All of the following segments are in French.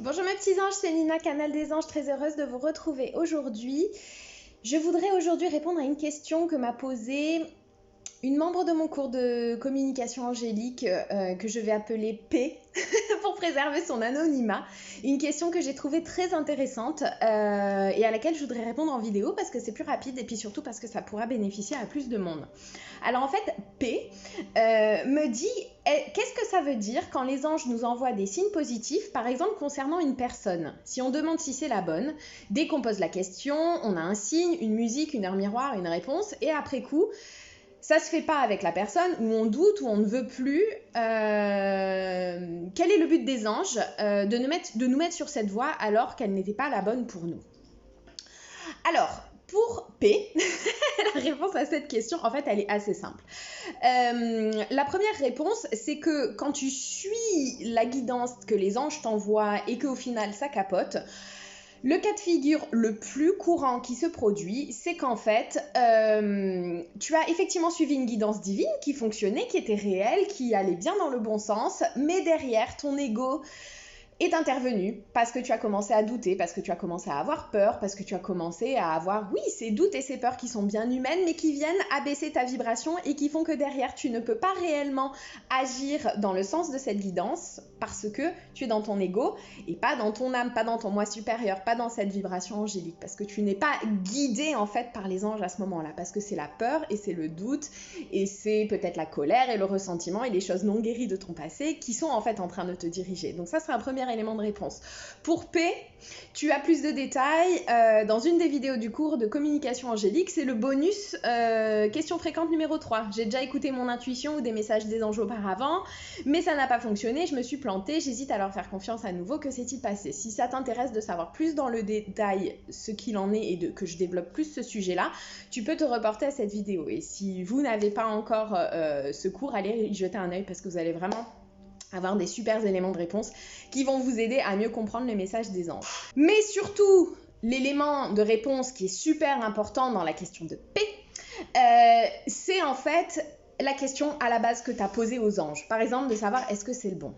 Bonjour mes petits anges, c'est Nina, Canal des Anges, très heureuse de vous retrouver aujourd'hui. Je voudrais aujourd'hui répondre à une question que m'a posée une membre de mon cours de communication angélique que je vais appeler P pour préserver son anonymat. Une question que j'ai trouvée très intéressante et à laquelle je voudrais répondre en vidéo parce que c'est plus rapide et puis surtout parce que ça pourra bénéficier à plus de monde. Alors en fait, P me dit qu'est-ce que ça veut dire quand les anges nous envoient des signes positifs, par exemple concernant une personne. Si on demande si c'est la bonne, dès qu'on pose la question, on a un signe, une musique, une heure miroir, une réponse et après coup, ça se fait pas avec la personne où on doute, où on ne veut plus. Quel est le but des anges de nous mettre sur cette voie alors qu'elle n'était pas la bonne pour nous? Alors, pour P, la réponse à cette question, en fait, elle est assez simple. La première réponse, c'est que quand tu suis la guidance que les anges t'envoient et qu'au final, ça capote, le cas de figure le plus courant qui se produit, c'est qu'en fait, tu as effectivement suivi une guidance divine qui fonctionnait, qui était réelle, qui allait bien dans le bon sens, mais derrière, ton ego est intervenu parce que tu as commencé à douter, parce que tu as commencé à avoir peur, parce que tu as commencé à avoir, oui, ces doutes et ces peurs qui sont bien humaines, mais qui viennent abaisser ta vibration et qui font que derrière, tu ne peux pas réellement agir dans le sens de cette guidance parce que tu es dans ton ego et pas dans ton âme, pas dans ton moi supérieur, pas dans cette vibration angélique, parce que tu n'es pas guidé en fait par les anges à ce moment-là, parce que c'est la peur et c'est le doute et c'est peut-être la colère et le ressentiment et les choses non guéries de ton passé qui sont en fait en train de te diriger. Donc ça sera un premier élément de réponse. Pour P, tu as plus de détails dans une des vidéos du cours de communication angélique, c'est le bonus question fréquente numéro 3. J'ai déjà écouté mon intuition ou des messages des anges auparavant, mais ça n'a pas fonctionné, je me suis plantée, j'hésite à leur faire confiance à nouveau, que s'est-il passé? Si ça t'intéresse de savoir plus dans le détail ce qu'il en est et que je développe plus ce sujet-là, tu peux te reporter à cette vidéo. Et si vous n'avez pas encore ce cours, allez y jeter un œil parce que vous allez vraiment avoir des super éléments de réponse qui vont vous aider à mieux comprendre le message des anges. Mais surtout, l'élément de réponse qui est super important dans la question de P, c'est en fait la question à la base que tu as posée aux anges. Par exemple, de savoir est-ce que c'est le bon.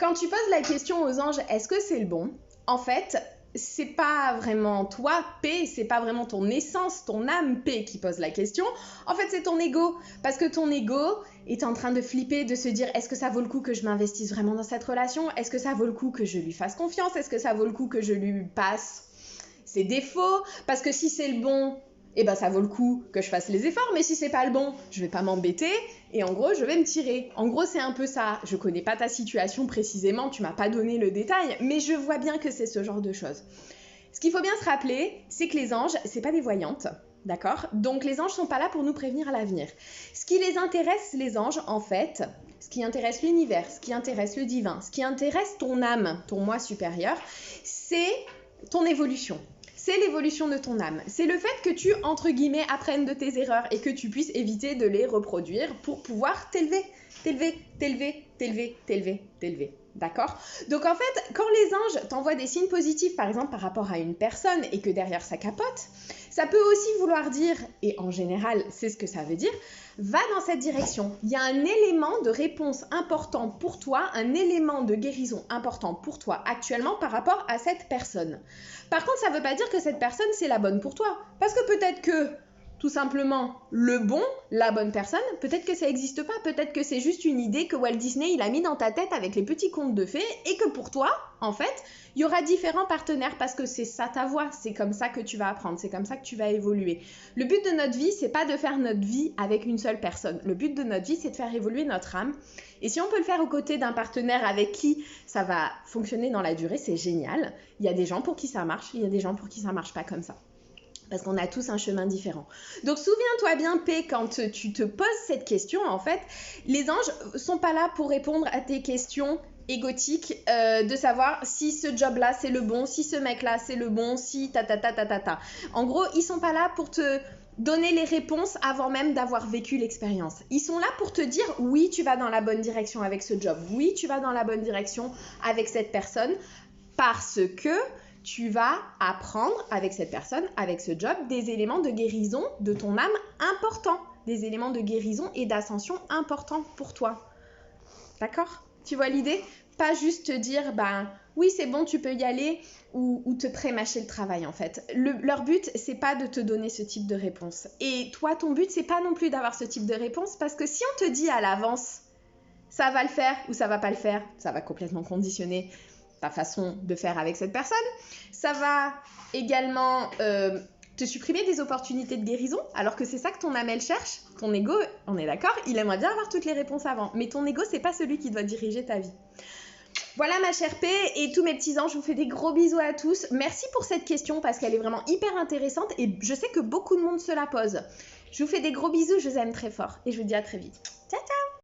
Quand tu poses la question aux anges, est-ce que c'est le bon? En fait, c'est pas vraiment toi, P, c'est pas vraiment ton essence, ton âme, P, qui pose la question. En fait, c'est ton ego. Parce que ton ego est en train de flipper, de se dire est-ce que ça vaut le coup que je m'investisse vraiment dans cette relation? Est-ce que ça vaut le coup que je lui fasse confiance? Est-ce que ça vaut le coup que je lui passe ses défauts? Parce que si c'est le bon, eh ben ça vaut le coup que je fasse les efforts, mais si c'est pas le bon, je vais pas m'embêter et en gros je vais me tirer. En gros c'est un peu ça. Je connais pas ta situation précisément, tu m'as pas donné le détail, mais je vois bien que c'est ce genre de choses. Ce qu'il faut bien se rappeler, c'est que les anges, c'est pas des voyantes, d'accord? Donc les anges sont pas là pour nous prévenir à l'avenir. Ce qui les intéresse, les anges, en fait, ce qui intéresse l'univers, ce qui intéresse le divin, ce qui intéresse ton âme, ton moi supérieur, c'est ton évolution. C'est l'évolution de ton âme. C'est le fait que tu, entre guillemets, apprennes de tes erreurs et que tu puisses éviter de les reproduire pour pouvoir t'élever. D'accord? Donc en fait, quand les anges t'envoient des signes positifs, par exemple par rapport à une personne et que derrière ça capote, ça peut aussi vouloir dire, et en général c'est ce que ça veut dire, va dans cette direction. Il y a un élément de réponse important pour toi, un élément de guérison important pour toi actuellement par rapport à cette personne. Par contre, ça ne veut pas dire que cette personne c'est la bonne pour toi. Parce que peut-être que tout simplement le bon, la bonne personne, peut-être que ça n'existe pas, peut-être que c'est juste une idée que Walt Disney il a mis dans ta tête avec les petits contes de fées et que pour toi, en fait, il y aura différents partenaires parce que c'est ça ta voie, c'est comme ça que tu vas apprendre, c'est comme ça que tu vas évoluer. Le but de notre vie, c'est pas de faire notre vie avec une seule personne. Le but de notre vie, c'est de faire évoluer notre âme. Et si on peut le faire aux côtés d'un partenaire avec qui ça va fonctionner dans la durée, c'est génial. Il y a des gens pour qui ça marche, il y a des gens pour qui ça marche pas comme ça. Parce qu'on a tous un chemin différent. Donc souviens-toi bien, P, quand tu te poses cette question, en fait, les anges sont pas là pour répondre à tes questions égotiques de savoir si ce job-là c'est le bon, si ce mec-là c'est le bon, si ta. En gros, ils sont pas là pour te donner les réponses avant même d'avoir vécu l'expérience. Ils sont là pour te dire oui, tu vas dans la bonne direction avec ce job, oui, tu vas dans la bonne direction avec cette personne, parce que tu vas apprendre avec cette personne, avec ce job, des éléments de guérison de ton âme importants, des éléments de guérison et d'ascension importants pour toi. D'accord? Tu vois l'idée? pas juste te dire oui c'est bon tu peux y aller ou te pré-mâcher le travail en fait. Leur but c'est pas de te donner ce type de réponse. Et toi ton but c'est pas non plus d'avoir ce type de réponse parce que si on te dit à l'avance ça va le faire ou ça va pas le faire, ça va complètement conditionner ta façon de faire avec cette personne. Ça va également te supprimer des opportunités de guérison, alors que c'est ça que ton âme elle cherche. Ton ego, on est d'accord, il aimerait bien avoir toutes les réponses avant, mais ton ego c'est pas celui qui doit diriger ta vie. Voilà ma chère P et tous mes petits anges, je vous fais des gros bisous à tous. Merci pour cette question parce qu'elle est vraiment hyper intéressante et je sais que beaucoup de monde se la pose. Je vous fais des gros bisous, je vous aime très fort et je vous dis à très vite. Ciao ciao.